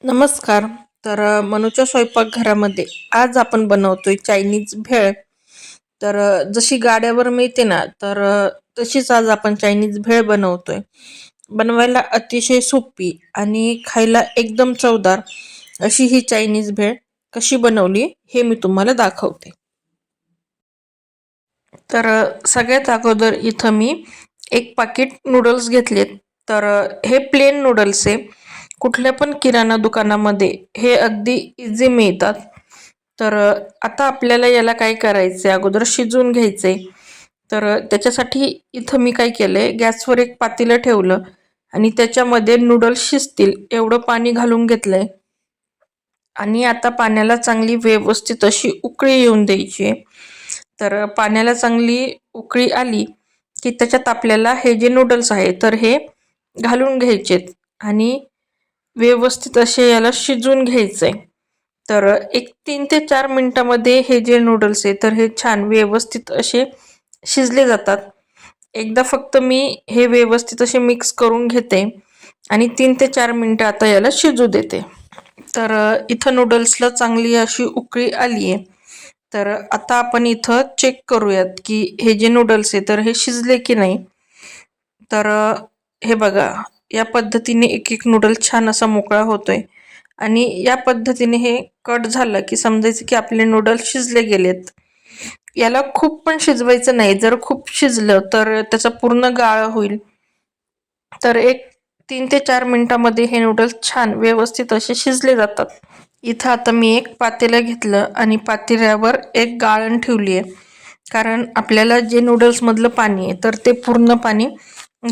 नमस्कार. मनूच्या स्वयंपाकघरामध्ये आज आपण बनवतोय चायनीज भेळ. जशी गाड्यावर मिळते ना, तशीच आज आपण चायनीज भेळ बनवतोय. बनवायला अतिशय सोपी आणि खायला एकदम चवदार अशी ही चायनीज भेळ कशी बनवली हे मी तुम्हाला दाखवते. सगळ्यात अगोदर इथं मी एक पाकिट नूडल्स घेतलेत. हे प्लेन नूडल्स आहे. कुठल्या पण किराणा दुकानामध्ये हे अगदी इझी मिळतात. आता आपल्याला याला काय करायचंय, अगोदर शिजवून घ्यायचंय. त्याच्यासाठी इथं मी काय केलंय, गॅसवर एक पातेलं ठेवलं आणि त्याच्यामध्ये नूडल्स शिजतील एवढं पाणी घालून घेतलंय. आणि आता पाण्याला चांगली व्यवस्थित अशी उकळी येऊन द्यायची. पाण्याला चांगली उकळी आली की त्याच्यात आपल्याला हे जे नूडल्स आहे हे घालून घ्यायचेत आणि व्यवस्थित असे याला शिजवून घ्यायचंय. एक 3 ते 4 मिनिटामध्ये हे जे नूडल्स आहे हे छान व्यवस्थित असे शिजले जातात. एकदा फक्त मी हे व्यवस्थित असे मिक्स करून घेते आणि 3 ते 4 मिनिटं आता याला शिजू देते. इथं नूडल्सला चांगली अशी उकळी आली आहे. आता आपण इथं चेक करूयात की हे जे नूडल्स आहे हे शिजले की नाही. हे बघा, या पद्धतीने एक एक नूडल्स छान असा मोकळा होतोय आणि या पद्धतीने हे कट झालं की समजायचं की आपले नूडल्स शिजले गेलेत. याला खूप पण शिजवायचं नाही. जर खूप शिजलं तर त्याचा पूर्ण गाळ होईल. एक 3 ते 4 मिनिटांमध्ये हे नूडल्स छान व्यवस्थित असे शिजले जातात. इथं आता मी एक पातेलं घेतलं आणि पातेल्यावर एक गाळण ठेवली आहे. कारण आपल्याला जे नूडल्स मधलं पाणी आहे ते पूर्ण पाणी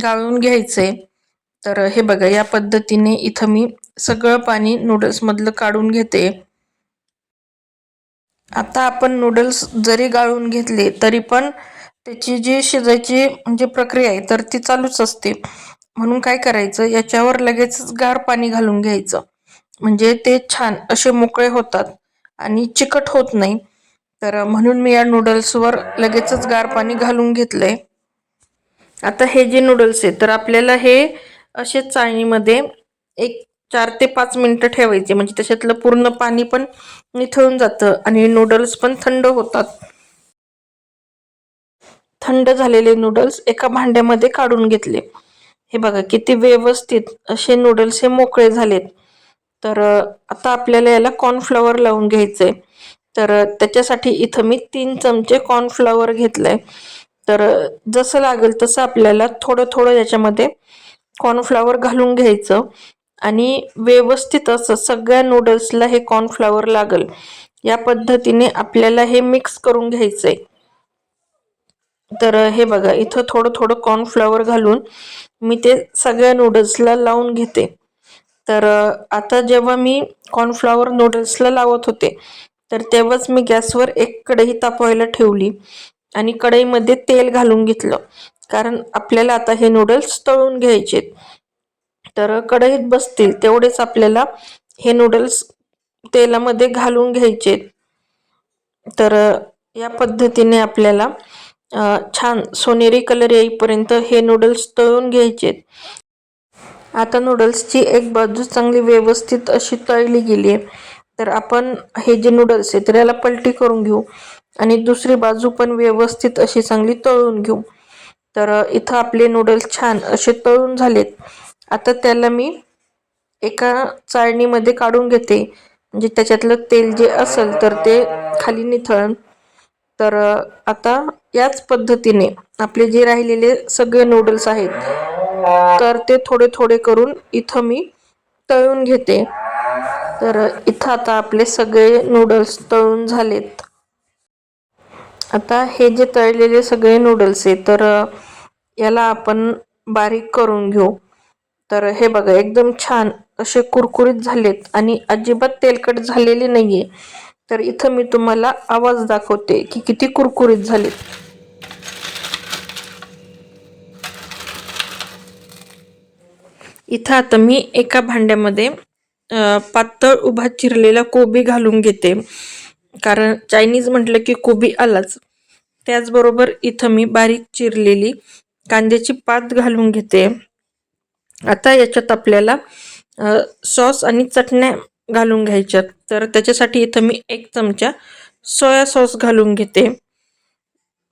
गाळून घ्यायचंय. हे बघा, या पद्धतीने इथं मी सगळं पाणी नूडल्स मधलं काढून घेते. आता आपण नूडल्स जरी गाळून घेतले तरी पण त्याची जी शिजायची म्हणजे प्रक्रिया आहे ती चालूच असते. म्हणून काय करायचं, याच्यावर लगेच गार पाणी घालून घ्यायचं. म्हणजे ते छान असे मोकळे होतात आणि चिकट होत नाही. म्हणून मी या नूडल्सवर लगेचच गार पाणी घालून घेतलंय. आता हे जे नूडल्स आहेत आपल्याला हे असे चाळणीमध्ये एक 4 ते 5 मिनिटं ठेवायचे. म्हणजे त्याच्यातलं पूर्ण पाणी पण निथळून जातं आणि नूडल्स पण थंड होतात. थंड झालेले नूडल्स एका भांड्यामध्ये काढून घेतले. हे बघा, किती व्यवस्थित असे नूडल्स हे मोकळे झालेत. आता आपल्याला याला कॉर्नफ्लॉवर लावून घ्यायचंय. त्याच्यासाठी इथं मी 3 चमचे कॉर्नफ्लॉवर घेतलंय. जसं लागेल तसं आपल्याला थोडं थोडं याच्यामध्ये कॉर्नफ्लॉवर घालून घ्यायचं आणि व्यवस्थित असं सगळ्या नूडल्सला हे कॉर्नफ्लॉवर लागेल या पद्धतीने आपल्याला हे मिक्स करून घ्यायचंय. हे बघा, इथं थोडं थोडं कॉर्नफ्लॉवर घालून मी ते सगळ्या नूडल्सला लावून घेते. आता जेव्हा मी कॉर्नफ्लॉवर नूडल्सला लावत होते तेव्हाच मी गॅसवर एक कढई तापवायला ठेवली आणि कढईमध्ये तेल घालून घेतलं. कारण आपल्याला आता हे नूडल्स तळून घ्यायचे. कढईत बसतील तेवढेच आपल्याला हे नूडल्स तेलामध्ये घालून घ्यायचे. या पद्धतीने आपल्याला छान सोनेरी कलर येईपर्यंत हे नूडल्स तळून घ्यायचे. आता नूडल्सची एक बाजू चांगली व्यवस्थित अशी तळली गेली आहे. आपण हे जे नूडल्स आहेत याला पलटी करून घेऊ आणि दुसरी बाजू पण व्यवस्थित अशी चांगली तळून घेऊ. इथं आपले नूडल्स छान असे तळून झालेत. आता त्याला मी एका चाळणीमध्ये काढून घेते. म्हणजे त्याच्यातलं तेल जे असेल ते खाली निथळण. आता याच पद्धतीने आपले जे राहिलेले सगळे नूडल्स आहेत ते थोडे थोडे करून इथं मी तळून घेते. इथं आता आपले सगळे नूडल्स तळून झालेत. आता हे जे तळलेले सगळे नूडल्स आहेत याला आपण बारीक करून घेऊ. हे बघा, एकदम छान असे कुरकुरीत झालेत आणि अजिबात तेलकट झालेले नाहीये. इथं मी तुम्हाला आवाज दाखवते की किती कुरकुरीत झालेत. इथं आता मी एका भांड्यामध्ये पातळ उभा चिरलेला कोबी घालून घेते. कारण चायनीज म्हटलं की कोबी आलाच. त्याचबरोबर इथं मी बारीक चिरलेली कांद्याची पात घालून घेते. आता याच्यात आपल्याला सॉस आणि चटण्या घालून घ्यायच्यात. तर त्याच्यासाठी इथं मी 1 चमचा सोया सॉस घालून घेते.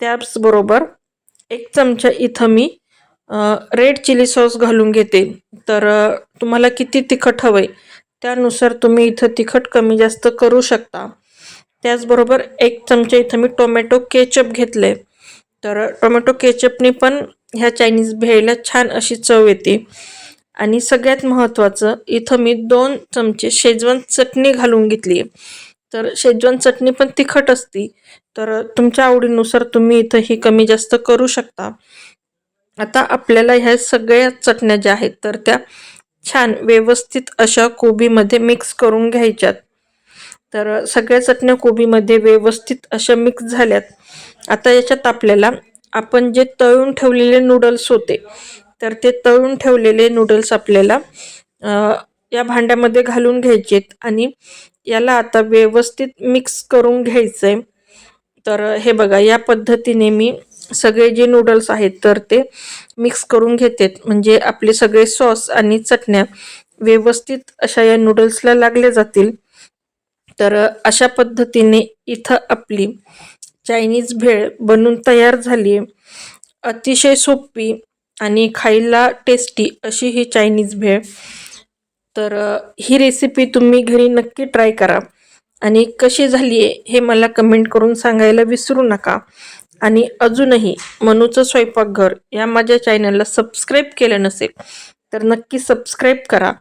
त्याचबरोबर 1 चमचा इथं मी रेड चिली सॉस घालून घेते. तर तुम्हाला किती तिखट हवं आहे त्यानुसार तुम्ही इथं तिखट कमी जास्त करू शकता. त्याचबरोबर 1 चमचा इथं मी टोमॅटो केचप घेतले. तर टोमॅटो केचपनी पण ह्या चायनीज भेळला छान अशी चव येते. आणि सगळ्यात महत्त्वाचं इथं मी 2 चमचे शेजवान चटणी घालून घेतली. तर शेजवान चटणी पण तिखट असते. तर तुमच्या आवडीनुसार तुम्ही इथं ही कमी जास्त करू शकता. आता आपल्याला ह्या सगळ्या चटण्या ज्या आहेत तर त्या छान व्यवस्थित अशा कोबीमध्ये मिक्स करून घ्यायच्यात. तर सगळ्या चटण्या कोबीमध्ये व्यवस्थित अशा मिक्स झाल्यात. आता याच्यात आपल्याला आपण जे तळून ठेवलेले नूडल्स होते तर ते तळून ठेवलेले नूडल्स आपल्याला या भांड्यामध्ये घालून घ्यायचेत आणि याला आता व्यवस्थित मिक्स करून घ्यायचंय. तर हे बघा या पद्धतीने मी सगळे जे नूडल्स आहेत तर ते मिक्स करून घेते. म्हणजे आपले सगळे सॉस आणि चटण्या व्यवस्थित अशा या नूडल्सला लागल्या जातील. तर अशा पद्धतीने इथं आपली चायनीज भेळ बनून तयार झाली आहे. अतिशय सोपी आणि खायला टेस्टी अशी ही चायनीज भेळ. तर ही रेसिपी तुम्ही घरी नक्की ट्राय करा आणि कशी झाली आहे हे मला कमेंट करून सांगायला विसरू नका. आणि अजूनही मनूचं स्वयंपाकघर या माझ्या चॅनलला सबस्क्राईब केलं नसेल तर नक्की सबस्क्राईब करा